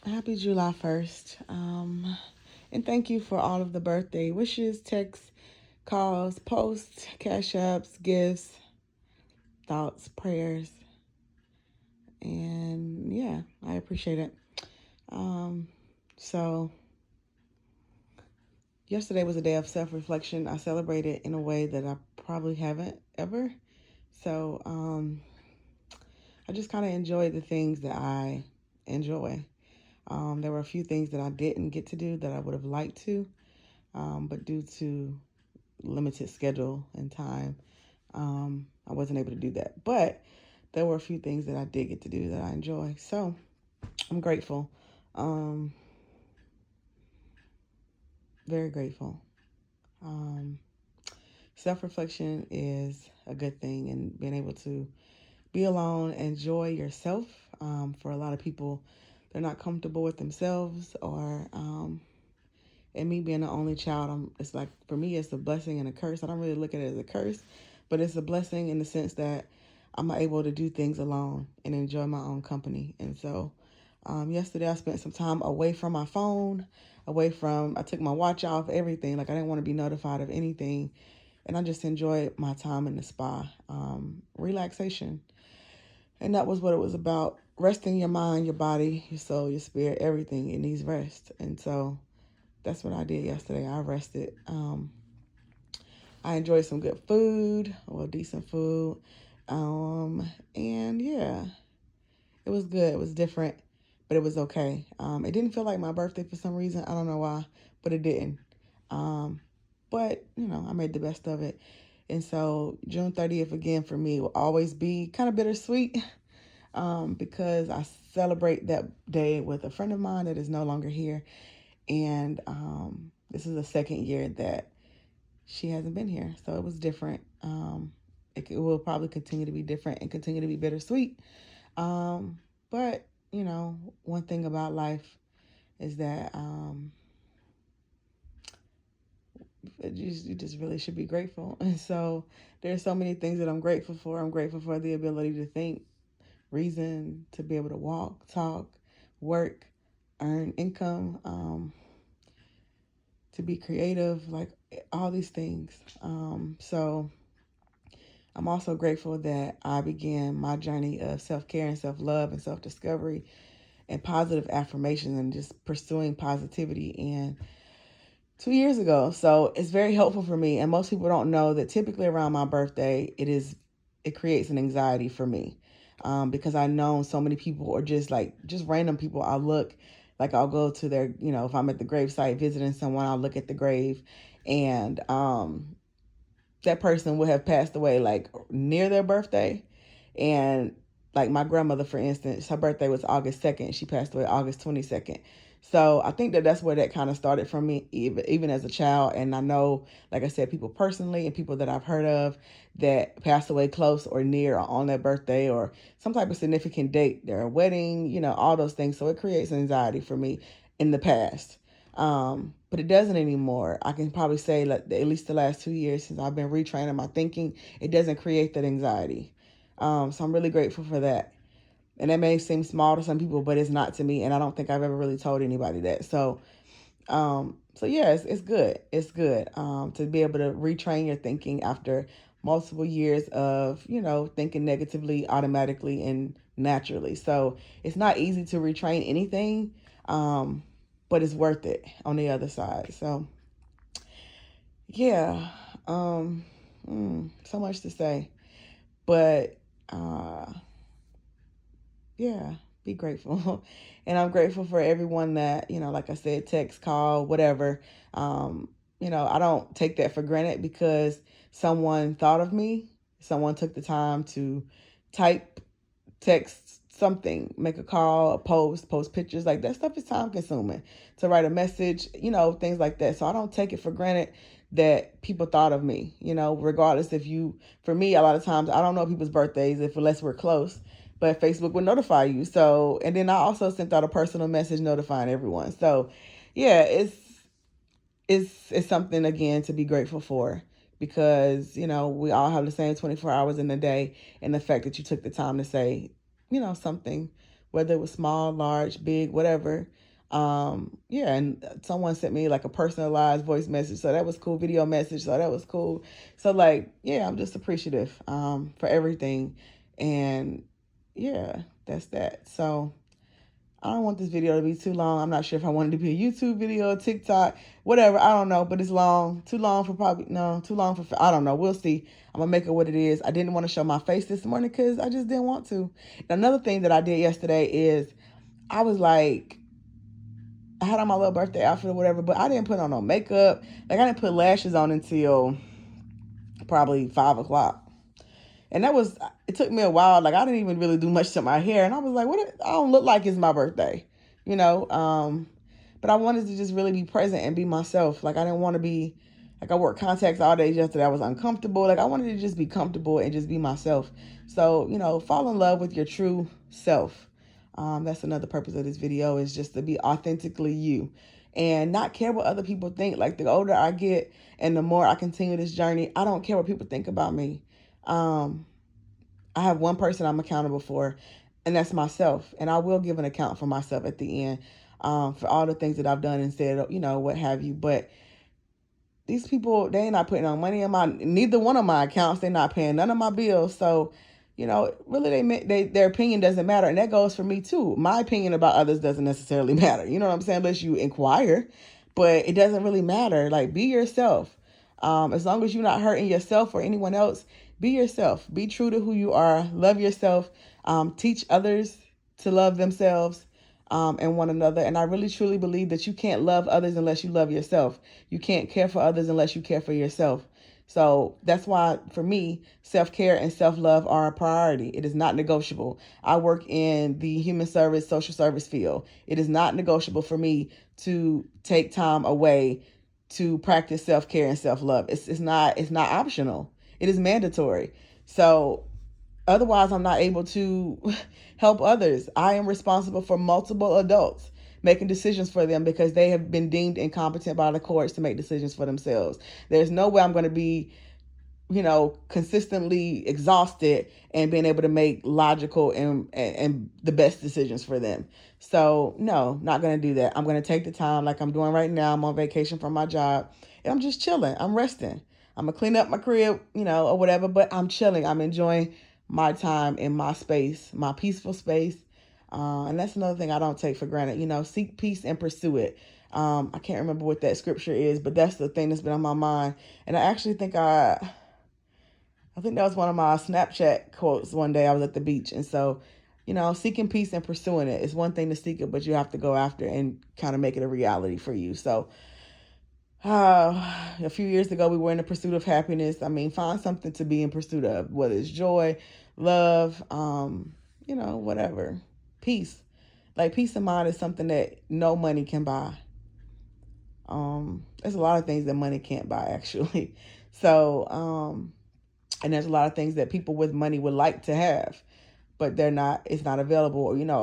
Happy July 1st. And thank you for all of the birthday wishes, texts, calls, posts, cash apps, gifts, thoughts, prayers. And yeah, I appreciate it. Um, so, yesterday was a day of self reflection. I celebrated in a way that I probably haven't ever. So, I just kind of enjoyed the things that I enjoy. There were a few things that I didn't get to do that I would have liked to, but due to limited schedule and time, I wasn't able to do that. But there were a few things that I did get to do that I enjoy. So I'm grateful. Um, very grateful. Um, Self reflection is a good thing, and being able to be alone, enjoy yourself. For a lot of people, they're not comfortable with themselves, or and me being the only child, it's like for me, it's a blessing and a curse. I don't really look at it as a curse, but it's a blessing in the sense that I'm able to do things alone and enjoy my own company. And so, yesterday I spent some time away from my phone, I took my watch off, everything. Like I didn't want to be notified of anything. And I just enjoyed my time in the spa, relaxation. And that was what it was about, resting your mind, your body, your soul, your spirit, everything. It needs rest. And so that's what I did yesterday. I rested. I enjoyed some good food, well, decent food. And yeah, it was good. It was different, but it was okay. It didn't feel like my birthday for some reason. I don't know why, but it didn't. Um, but, I made the best of it. And so June 30th, again, for me, will always be kind of bittersweet, because I celebrate that day with a friend of mine that is no longer here. And this is the second year that she hasn't been here. So it was different. It will probably continue to be different and continue to be bittersweet. But, one thing about life is that you just really should be grateful. And so there's so many things that I'm grateful for. I'm grateful for the ability to think, reason, to be able to walk, talk, work, earn income, to be creative, like all these things. So I'm also grateful that I began my journey of self care and self love and self discovery and positive affirmation and just pursuing positivity and 2 years ago. So it's very helpful for me. And most people don't know that typically around my birthday, it creates an anxiety for me. Because I know so many people, or just random people, I'll go to their, if I'm at the grave site visiting someone, I'll look at the grave, and that person would have passed away like near their birthday. And like my grandmother, for instance, her birthday was August 2nd. She passed away August 22nd. So I think that that's where that kind of started for me, even as a child. And I know, like I said, people personally and people that I've heard of that passed away close or near or on their birthday or some type of significant date, their wedding, all those things. So it creates anxiety for me in the past. But it doesn't anymore. I can probably say like at least the last 2 years since I've been retraining my thinking, it doesn't create that anxiety. So I'm really grateful for that. And that may seem small to some people, but it's not to me. And I don't think I've ever really told anybody that. So yeah, it's good. It's good to be able to retrain your thinking after multiple years of, thinking negatively automatically and naturally. So it's not easy to retrain anything, but it's worth it on the other side. So yeah, um, so much to say. But yeah, be grateful. And I'm grateful for everyone that, like I said, text, call, whatever. I don't take that for granted because someone thought of me. Someone took the time to type, text something, make a call, a post pictures. Like that stuff is time consuming to write a message, things like that. So I don't take it for granted that people thought of me, regardless for me, a lot of times I don't know people's birthdays unless we're close, but Facebook will notify you. So, and then I also sent out a personal message notifying everyone. So yeah, it's something again to be grateful for because, we all have the same 24 hours in the day, and the fact that you took the time to say, something whether it was small, large, big, whatever. Yeah, and someone sent me like a personalized voice message, so that was cool. Video message, so that was cool. So like, yeah, I'm just appreciative for everything, and yeah, that's that. So I don't want this video to be too long. I'm not sure if I want it to be a YouTube video, TikTok, whatever. I don't know, but it's long. Too long for probably, no, too long for, I don't know. We'll see. I'm going to make it what it is. I didn't want to show my face this morning because I just didn't want to. And another thing that I did yesterday is I was like, I had on my little birthday outfit or whatever, but I didn't put on no makeup. Like I didn't put lashes on until probably 5 o'clock. And that was, it took me a while. Like I didn't even really do much to my hair. And I was like, what? I don't look like it's my birthday, you know? But I wanted to just really be present and be myself. Like I didn't want to be, like I wore contacts all day yesterday. I was uncomfortable. Like I wanted to just be comfortable and just be myself. So, you know, fall in love with your true self. That's another purpose of this video, is just to be authentically you and not care what other people think. Like the older I get and the more I continue this journey, I don't care what people think about me. I have one person I'm accountable for, and that's myself. And I will give an account for myself at the end, for all the things that I've done and said, you know, what have you. But these people, they ain't not putting on money in neither one of my accounts. They're not paying none of my bills. So, you know, really their opinion doesn't matter. And that goes for me too. My opinion about others doesn't necessarily matter. You know what I'm saying? Unless you inquire, but it doesn't really matter. Like, be yourself. As long as you're not hurting yourself or anyone else, be yourself. Be true to who you are. Love yourself. Teach others to love themselves and one another. And I really, truly believe that you can't love others unless you love yourself. You can't care for others unless you care for yourself. So that's why, for me, self-care and self-love are a priority. It is not negotiable. I work in the human service, social service field. It is not negotiable for me to take time away to practice self-care and self-love. It's not optional. It is mandatory. So otherwise, I'm not able to help others. I am responsible for multiple adults making decisions for them because they have been deemed incompetent by the courts to make decisions for themselves. There's no way I'm going to be, you know, consistently exhausted and being able to make logical and the best decisions for them. So no, not going to do that. I'm going to take the time like I'm doing right now. I'm on vacation from my job and I'm just chilling. I'm resting. I'm going to clean up my crib, you know, or whatever, but I'm chilling. I'm enjoying my time in my space, my peaceful space. And that's another thing I don't take for granted. You know, seek peace and pursue it. I can't remember what that scripture is, but that's the thing that's been on my mind. And I actually think I think that was one of my Snapchat quotes one day. I was at the beach. And so, you know, seeking peace and pursuing it is one thing to seek it, but you have to go after it and kind of make it a reality for you. So a few years ago, we were in the pursuit of happiness. I mean, find something to be in pursuit of, whether it's joy, love, you know, whatever. Peace. Like, peace of mind is something that no money can buy. There's a lot of things that money can't buy, actually. So, and there's a lot of things that people with money would like to have, but it's not available, you know.